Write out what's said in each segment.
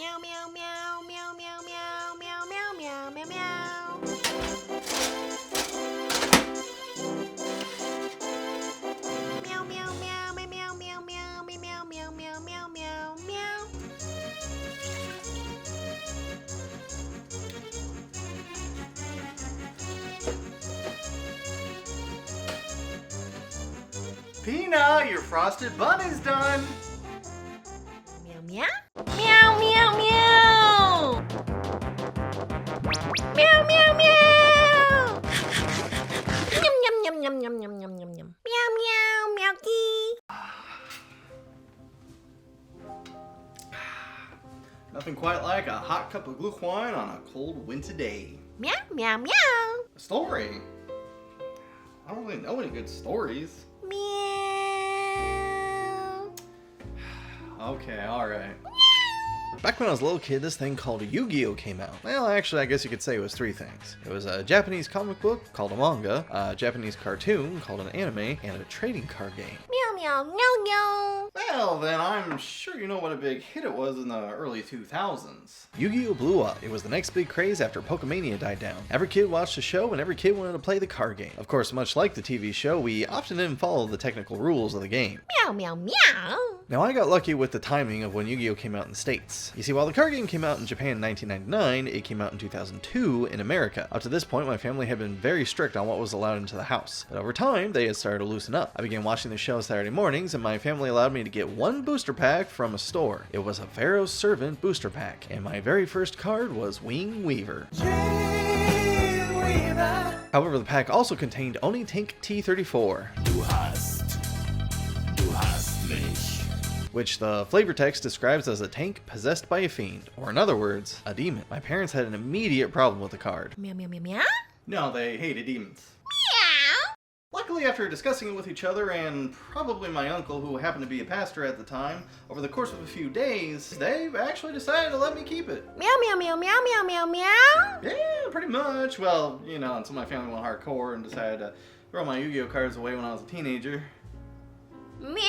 Meow meow meow meow meow meow meow meow meow meow meow. Meow meow meow meow meow meow meow meow meow meow meow meow meow. Peanut, your frosted bun is done. Meow meow. Meow meow meow. Meow meow meow. Yum yum yum yum yum yum yum yum yum. Meow meow meowky. Nothing quite like a hot cup of glue wine on a cold winter day. Meow meow meow. A story? I don't really know any good stories. Meow. Okay, alright. Back when I was a little kid, this thing called Yu-Gi-Oh! Came out. Well, actually, I guess you could say it was three things. It was a Japanese comic book called a manga, a Japanese cartoon called an anime, and a trading card game. Meow meow meow meow. Well, then I'm sure you know what a big hit it was in the early 2000s. Yu-Gi-Oh! Blew up. It was the next big craze after Pokemania died down. Every kid watched the show and every kid wanted to play the card game. Of course, much like the TV show, we often didn't follow the technical rules of the game. Meow meow meow. Now, I got lucky with the timing of when Yu-Gi-Oh! Came out in the States. You see, while the card game came out in Japan in 1999, it came out in 2002 in America. Up to this point, my family had been very strict on what was allowed into the house. But over time, they had started to loosen up. I began watching the show Saturday mornings, and my family allowed me to get one booster pack from a store. It was a Pharaoh's Servant booster pack, and my very first card was Wing Weaver. However, the pack also contained Oni Tank T-34. Du hast mich. Which the flavor text describes as a tank possessed by a fiend, or in other words, a demon. My parents had an immediate problem with the card. Meow meow meow meow. No, they hated demons. Meow. Luckily, after discussing it with each other and probably my uncle, who happened to be a pastor at the time, over the course of a few days, they actually decided to let me keep it. Meow meow meow meow meow meow meow. Yeah, pretty much. Well, you know, until my family went hardcore and decided to throw my Yu-Gi-Oh! Cards away when I was a teenager. Meow.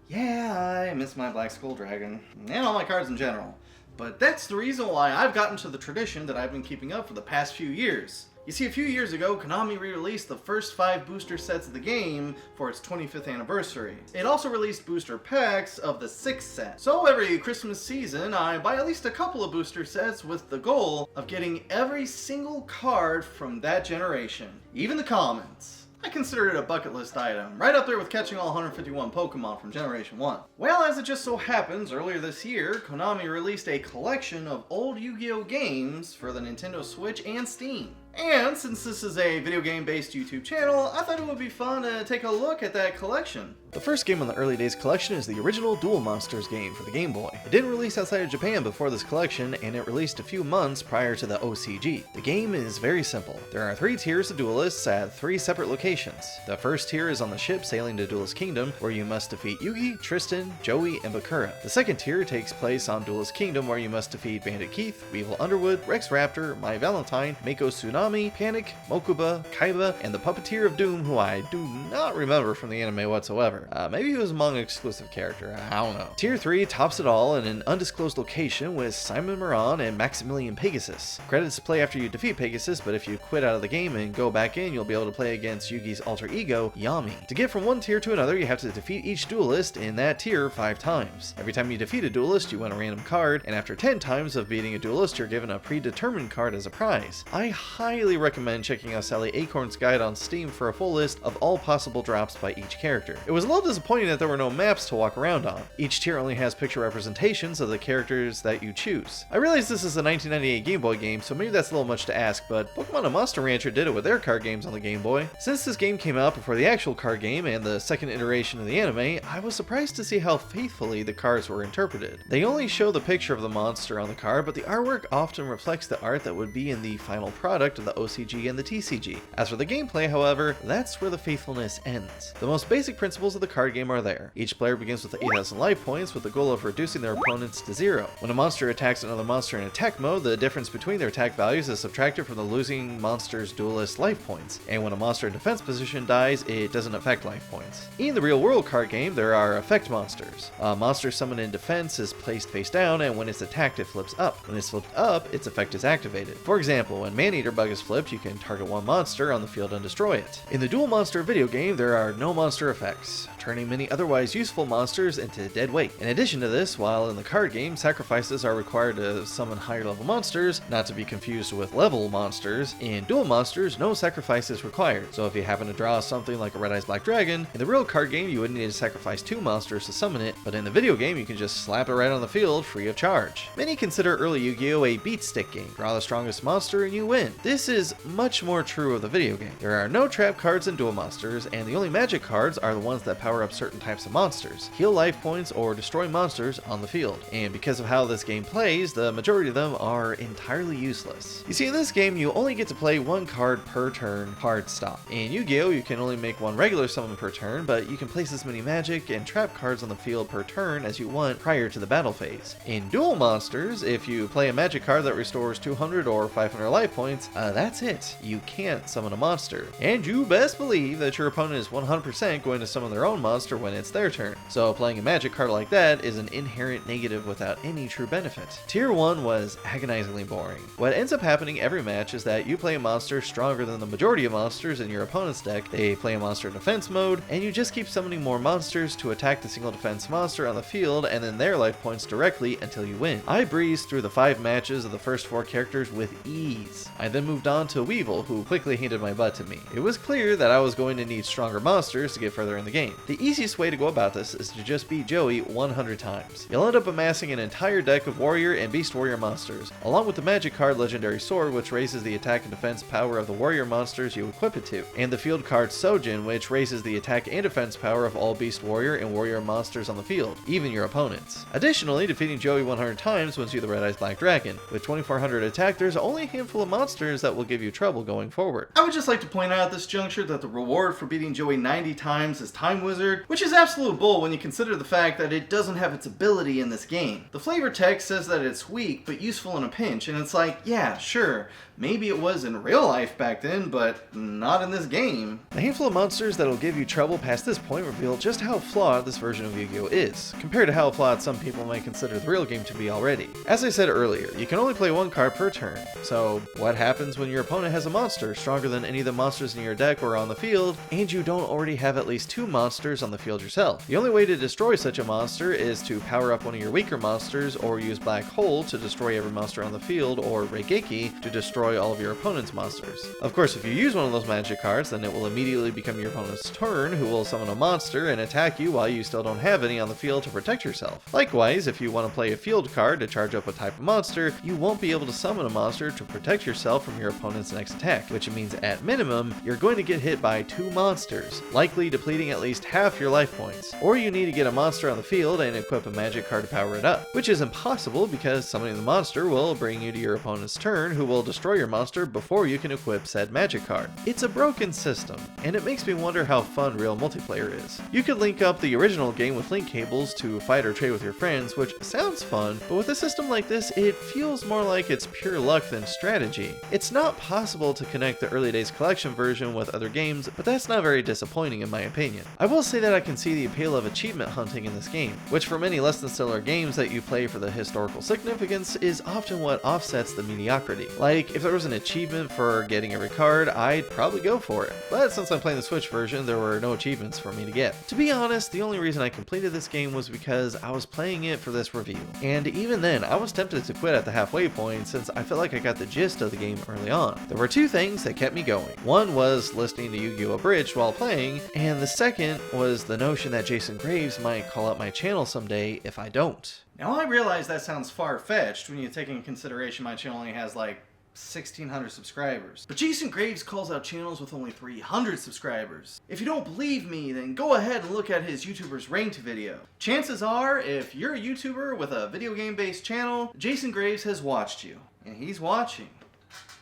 Yeah, I miss my Black Skull Dragon, and all my cards in general. But that's the reason why I've gotten to the tradition that I've been keeping up for the past few years. You see, a few years ago, Konami re-released the first 5 booster sets of the game for its 25th anniversary. It also released booster packs of the 6th set. So every Christmas season, I buy at least a couple of booster sets with the goal of getting every single card from that generation, even the commons. I consider it a bucket list item, right up there with catching all 151 Pokemon from Generation 1. Well, as it just so happens, earlier this year, Konami released a collection of old Yu-Gi-Oh! Games for the Nintendo Switch and Steam. And since this is a video game based YouTube channel, I thought it would be fun to take a look at that collection. The first game on the Early Days collection is the original Duel Monsters game for the Game Boy. It didn't release outside of Japan before this collection, and it released a few months prior to the OCG. The game is very simple. There are 3 tiers of duelists at 3 separate locations. The first tier is on the ship sailing to Duelist Kingdom, where you must defeat Yugi, Tristan, Joey, and Bakura. The second tier takes place on Duelist Kingdom, where you must defeat Bandit Keith, Weevil Underwood, Rex Raptor, My Valentine, Mako Tsunami, Panic, Mokuba, Kaiba, and the Puppeteer of Doom, who I do not remember from the anime whatsoever. Maybe he was a manga exclusive character, I don't know. Tier 3 tops it all in an undisclosed location with Simon Moran and Maximilian Pegasus. Credits play after you defeat Pegasus, but if you quit out of the game and go back in, you'll be able to play against Yugi's alter ego, Yami. To get from one tier to another, you have to defeat each duelist in that tier 5 times. Every time you defeat a duelist, you win a random card, and after 10 times of beating a duelist, you're given a predetermined card as a prize. I highly recommend checking out Sally Acorn's guide on Steam for a full list of all possible drops by each character. It was a little disappointing that there were no maps to walk around on. Each tier only has picture representations of the characters that you choose. I realize this is a 1998 Game Boy game, so maybe that's a little much to ask, but Pokemon and Monster Rancher did it with their card games on the Game Boy. Since this game came out before the actual card game and the second iteration of the anime, I was surprised to see how faithfully the cards were interpreted. They only show the picture of the monster on the card, but the artwork often reflects the art that would be in the final product of of the OCG and the TCG. As for the gameplay, however, that's where the faithfulness ends. The most basic principles of the card game are there. Each player begins with 8,000 life points with the goal of reducing their opponents to 0. When a monster attacks another monster in attack mode, the difference between their attack values is subtracted from the losing monster's duelist life points, and when a monster in defense position dies, it doesn't affect life points. In the real world card game, there are effect monsters. A monster summoned in defense is placed face down, and when it's attacked, it flips up. When it's flipped up, its effect is activated. For example, when Maneater Bug is flipped, you can target one monster on the field and destroy it. In the Duel Monster video game, there are no monster effects, turning many otherwise useful monsters into dead weight. In addition to this, while in the card game, sacrifices are required to summon higher level monsters, not to be confused with level monsters, in Duel Monsters, no sacrifice is required. So if you happen to draw something like a Red Eyes Black Dragon, in the real card game you would need to sacrifice 2 monsters to summon it, but in the video game you can just slap it right on the field free of charge. Many consider early Yu-Gi-Oh! A beat stick game. Draw the strongest monster and you win. This is much more true of the video game. There are no trap cards in Duel Monsters, and the only magic cards are the ones that power up certain types of monsters, heal life points, or destroy monsters on the field. And because of how this game plays, the majority of them are entirely useless. You see, in this game you only get to play 1 card per turn, hard stop. In Yu-Gi-Oh! You can only make 1 regular summon per turn, but you can place as many magic and trap cards on the field per turn as you want prior to the battle phase. In Duel Monsters, if you play a magic card that restores 200 or 500 life points, that's it. You can't summon a monster. And you best believe that your opponent is 100% going to summon their own monster when it's their turn. So playing a magic card like that is an inherent negative without any true benefit. Tier 1 was agonizingly boring. What ends up happening every match is that you play a monster stronger than the majority of monsters in your opponent's deck, they play a monster in defense mode, and you just keep summoning more monsters to attack the single defense monster on the field and then their life points directly until you win. I breezed through the 5 matches of the first 4 characters with ease. I then moved on to Weevil, who quickly handed my butt to me. It was clear that I was going to need stronger monsters to get further in the game. The easiest way to go about this is to just beat Joey 100 times. You'll end up amassing an entire deck of Warrior and Beast Warrior monsters, along with the magic card Legendary Sword, which raises the attack and defense power of the warrior monsters you equip it to, and the field card Sojin, which raises the attack and defense power of all Beast Warrior and warrior monsters on the field, even your opponents. Additionally, defeating Joey 100 times wins you the Red Eyes Black Dragon. With 2400 attack, there's only a handful of monsters that will give you trouble going forward. I would just like to point out at this juncture that the reward for beating Joey 90 times is Time Wizard, which is absolute bull when you consider the fact that it doesn't have its ability in this game. The flavor text says that it's weak but useful in a pinch, and it's like, yeah, sure, maybe it was in real life back then, but not in this game. The handful of monsters that'll give you trouble past this point reveal just how flawed this version of Yu-Gi-Oh! Is, compared to how flawed some people might consider the real game to be already. As I said earlier, you can only play 1 card per turn, so what happens when your opponent has a monster stronger than any of the monsters in your deck or on the field, and you don't already have at least 2 monsters on the field yourself? The only way to destroy such a monster is to power up one of your weaker monsters, or use Black Hole to destroy every monster on the field, or Reigeki to destroy all of your opponent's monsters. Of course, if you use one of those magic cards, then it will immediately become your opponent's turn, who will summon a monster and attack you while you still don't have any on the field to protect yourself. Likewise, if you want to play a field card to charge up a type of monster, you won't be able to summon a monster to protect yourself from your opponent's next attack, which means at minimum, you're going to get hit by 2 monsters, likely depleting at least half your life points. Or you need to get a monster on the field and equip a magic card to power it up, which is impossible because summoning the monster will bring you to your opponent's turn, who will destroy your monster before you can equip said magic card. It's a broken system, and it makes me wonder how fun real multiplayer is. You could link up the original game with link cables to fight or trade with your friends, which sounds fun, but with a system like this, it feels more like it's pure luck than strategy. It's not possible to connect the early days collection version with other games, but that's not very disappointing in my opinion. I will say that I can see the appeal of achievement hunting in this game, which for many less than stellar games that you play for the historical significance is often what offsets the mediocrity. Like, if there was an achievement for getting every card, I'd probably go for it. But since I'm playing the Switch version, there were no achievements for me to get. To be honest, the only reason I completed this game was because I was playing it for this review. And even then, I was tempted to quit at the halfway point since I felt like I got the gist of the game early on. There were 2 things that kept me going. One was listening to Yu-Gi-Oh! Abridged while playing, and the second was the notion that Jason Graves might call out my channel someday if I don't. Now I realize that sounds far-fetched when you take into consideration my channel only has like 1,600 subscribers. But Jason Graves calls out channels with only 300 subscribers. If you don't believe me, then go ahead and look at his YouTuber's Ranked video. Chances are, if you're a YouTuber with a video game based channel, Jason Graves has watched you. And he's watching.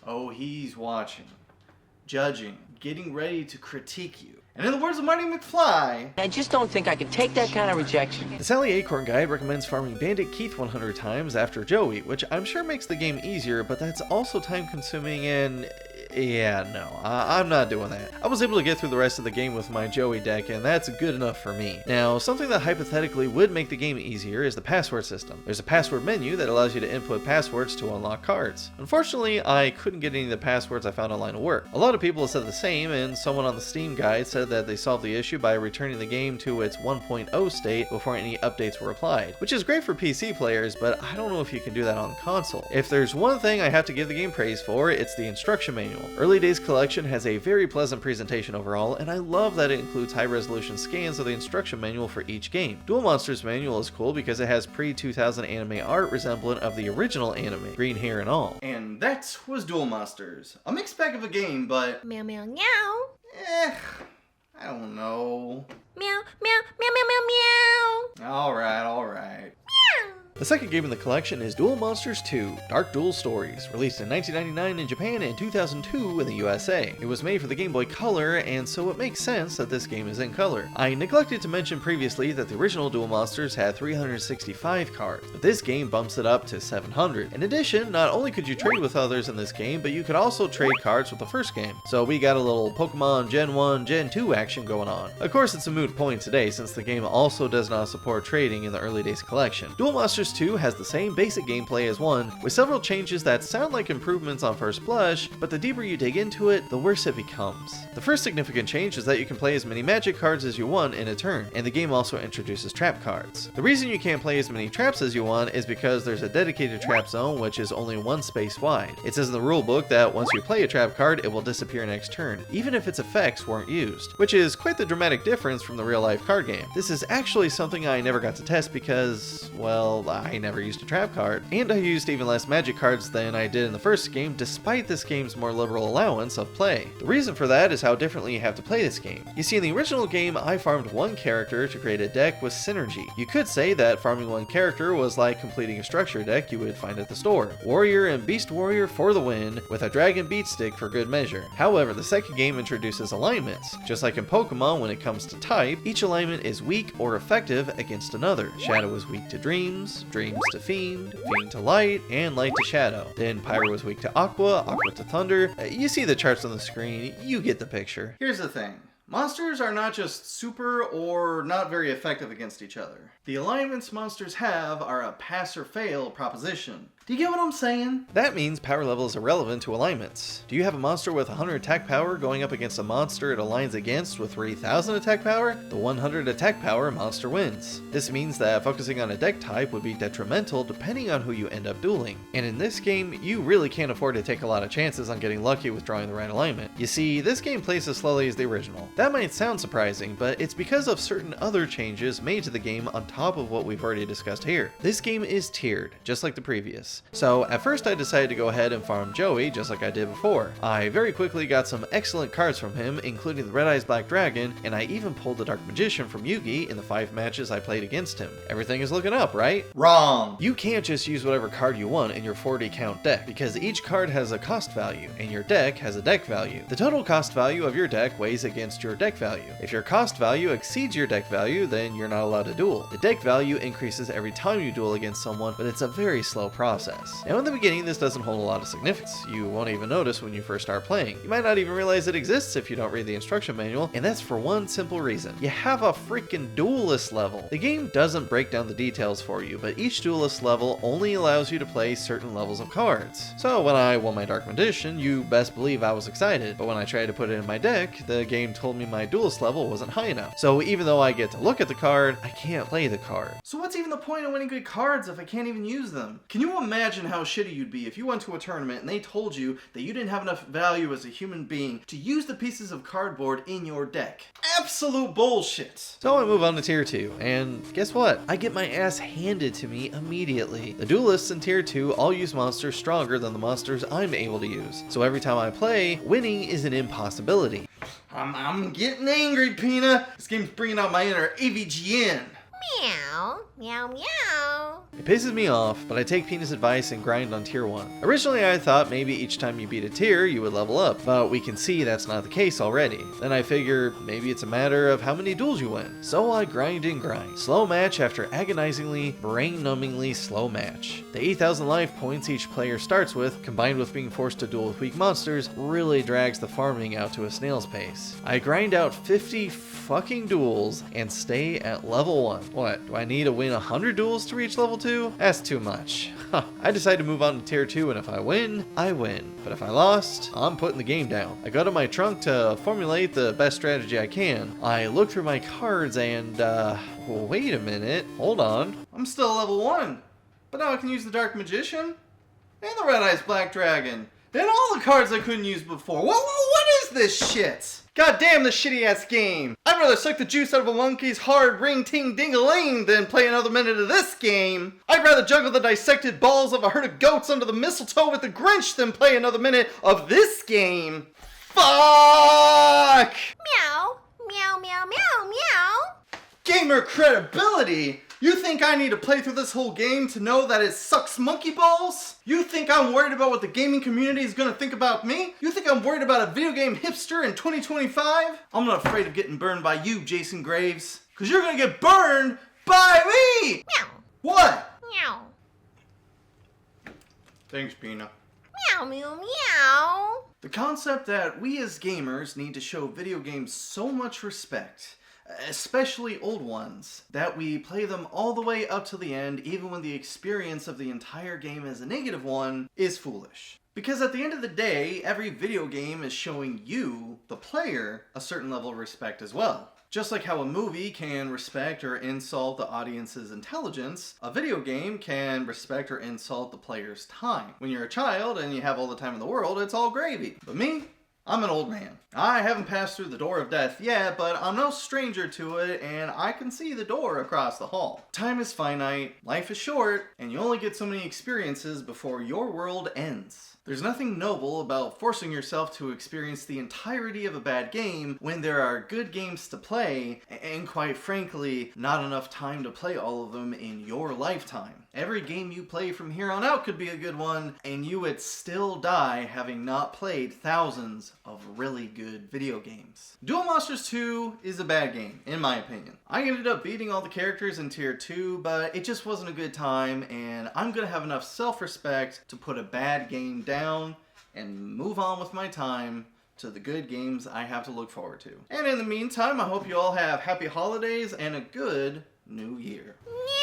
Oh, he's watching, judging, getting ready to critique you. And in the words of Marty McFly, I just don't think I can take that kind of rejection. The Sally Acorn Guide recommends farming Bandit Keith 100 times after Joey, which I'm sure makes the game easier, but that's also time consuming and... yeah, no, I'm not doing that. I was able to get through the rest of the game with my Joey deck, and that's good enough for me. Now, something that hypothetically would make the game easier is the password system. There's a password menu that allows you to input passwords to unlock cards. Unfortunately, I couldn't get any of the passwords I found online to work. A lot of people have said the same, and someone on the Steam guide said that they solved the issue by returning the game to its 1.0 state before any updates were applied, which is great for PC players, but I don't know if you can do that on console. If there's one thing I have to give the game praise for, it's the instruction manual. Early Days Collection has a very pleasant presentation overall, and I love that it includes high-resolution scans of the instruction manual for each game. Duel Monsters manual is cool because it has pre-2000 anime art resemblant of the original anime, green hair and all. and that was Duel Monsters. A mixed bag of a game, but Meow meow meow. I don't know. Meow meow meow meow meow meow. Alright. Meow. The second game in the collection is Duel Monsters 2: Dark Duel Stories, released in 1999 in Japan and 2002 in the USA. It was made for the Game Boy Color, and so it makes sense that this game is in color. I neglected to mention previously that the original Duel Monsters had 365 cards, but this game bumps it up to 700. In addition, not only could you trade with others in this game, but you could also trade cards with the first game. So we got a little Pokemon Gen 1, Gen 2 action going on. Of course, it's a moot point today since the game also does not support trading in the Early Days Collection. Duel Monsters 2 has the same basic gameplay as 1, with several changes that sound like improvements on first blush, but the deeper you dig into it, the worse it becomes. The first significant change is that you can play as many magic cards as you want in a turn, and the game also introduces trap cards. The reason you can't play as many traps as you want is because there's a dedicated trap zone which is only one space wide. It says in the rulebook that once you play a trap card, it will disappear next turn, even if its effects weren't used, which is quite the dramatic difference from the real-life card game. This is actually something I never got to test because, well, I never used a trap card, and I used even less magic cards than I did in the first game despite this game's more liberal allowance of play. The reason for that is how differently you have to play this game. You see, in the original game, I farmed one character to create a deck with synergy. You could say that farming one character was like completing a structure deck you would find at the store. Warrior and Beast Warrior for the win, with a Dragon Beat Stick for good measure. However, the second game introduces alignments. Just like in Pokemon, when it comes to type, each alignment is weak or effective against another. Shadow is weak to Dreams, Dreams to Fiend, Fiend to Light, and Light to Shadow. Then Pyro is weak to Aqua, Aqua to Thunder. You see the charts on the screen, you get the picture. Here's the thing. Monsters are not just super or not very effective against each other. The alignments monsters have are a pass or fail proposition. Do you get what I'm saying? That means power level is irrelevant to alignments. Do you have a monster with 100 attack power going up against a monster it aligns against with 3000 attack power? The 100 attack power monster wins. This means that focusing on a deck type would be detrimental depending on who you end up dueling. And in this game, you really can't afford to take a lot of chances on getting lucky with drawing the right alignment. You see, this game plays as slowly as the original. That might sound surprising, but it's because of certain other changes made to the game on top of what we've already discussed here. This game is tiered, just like the previous. So at first I decided to go ahead and farm Joey just like I did before. I very quickly got some excellent cards from him, including the Red Eyes Black Dragon, and I even pulled the Dark Magician from Yugi in the 5 matches I played against him. Everything is looking up, right? Wrong. You can't just use whatever card you want in your 40 count deck, because each card has a cost value, and your deck has a deck value. The total cost value of your deck weighs against your deck value. If your cost value exceeds your deck value, then you're not allowed to duel. The deck value increases every time you duel against someone, but it's a very slow process. Now in the beginning, this doesn't hold a lot of significance. You won't even notice when you first start playing. You might not even realize it exists if you don't read the instruction manual, and that's for one simple reason. You have a freaking duelist level. The game doesn't break down the details for you, but each duelist level only allows you to play certain levels of cards. So when I won my Dark Magician, you best believe I was excited, but when I tried to put it in my deck, the game told me my duelist level wasn't high enough. So even though I get to look at the card, I can't play the card. So what's even the point of winning good cards if I can't even use them? Can you imagine how shitty you'd be if you went to a tournament and they told you that you didn't have enough value as a human being to use the pieces of cardboard in your deck? Absolute bullshit. So I move on to tier 2, and guess what? I get my ass handed to me immediately. The duelists in tier 2 all use monsters stronger than the monsters I'm able to use. So every time I play, winning is an impossibility. I'm getting angry, Pina. This game's bringing out my inner AVGN. Meow meow meow. It pisses me off, but I take Penis' advice and grind on tier 1. Originally I thought maybe each time you beat a tier you would level up, but we can see that's not the case already. Then I figure maybe it's a matter of how many duels you win. So I grind and grind. Slow match after agonizingly, brain-numbingly slow match. The 8,000 life points each player starts with, combined with being forced to duel with weak monsters, really drags the farming out to a snail's pace. I grind out 50 fucking duels and stay at level 1. What, do I need to win 100 duels to reach level 2? That's too much. I decide to move on to tier 2, and if I win, I win. But if I lost, I'm putting the game down. I go to my trunk to formulate the best strategy I can. I look through my cards and, wait a minute, hold on. I'm still level 1, but now I can use the Dark Magician and the Red Eyes Black Dragon and all the cards I couldn't use before. What is this shit? God damn this shitty ass game. I'd rather suck the juice out of a monkey's hard ring ting ding-a-ling than play another minute of this game. I'd rather juggle the dissected balls of a herd of goats under the mistletoe with the Grinch than play another minute of this game. Fuck! Meow. Meow, meow, meow, meow. Gamer credibility? You think I need to play through this whole game to know that it sucks monkey balls? You think I'm worried about what the gaming community is gonna think about me? You think I'm worried about a video game hipster in 2025? I'm not afraid of getting burned by you, Jason Graves. Cause you're gonna get burned by me! Meow. What? Meow. Thanks, Pina. Meow, meow, meow. The concept that we as gamers need to show video games so much respect, especially old ones, that we play them all the way up to the end even when the experience of the entire game is a negative one, is foolish. Because at the end of the day, every video game is showing you, the player, a certain level of respect as well. Just like how a movie can respect or insult the audience's intelligence, a video game can respect or insult the player's time. When you're a child and you have all the time in the world, it's all gravy. But me? I'm an old man. I haven't passed through the door of death yet, but I'm no stranger to it, and I can see the door across the hall. Time is finite, life is short, and you only get so many experiences before your world ends. There's nothing noble about forcing yourself to experience the entirety of a bad game when there are good games to play, and quite frankly, not enough time to play all of them in your lifetime. Every game you play from here on out could be a good one, and you would still die having not played thousands of really good video games. Duel Monsters 2 is a bad game, in my opinion. I ended up beating all the characters in Tier 2, but it just wasn't a good time, and I'm gonna have enough self-respect to put a bad game down and move on with my time to the good games I have to look forward to. And in the meantime, I hope you all have happy holidays and a good new year. Meow.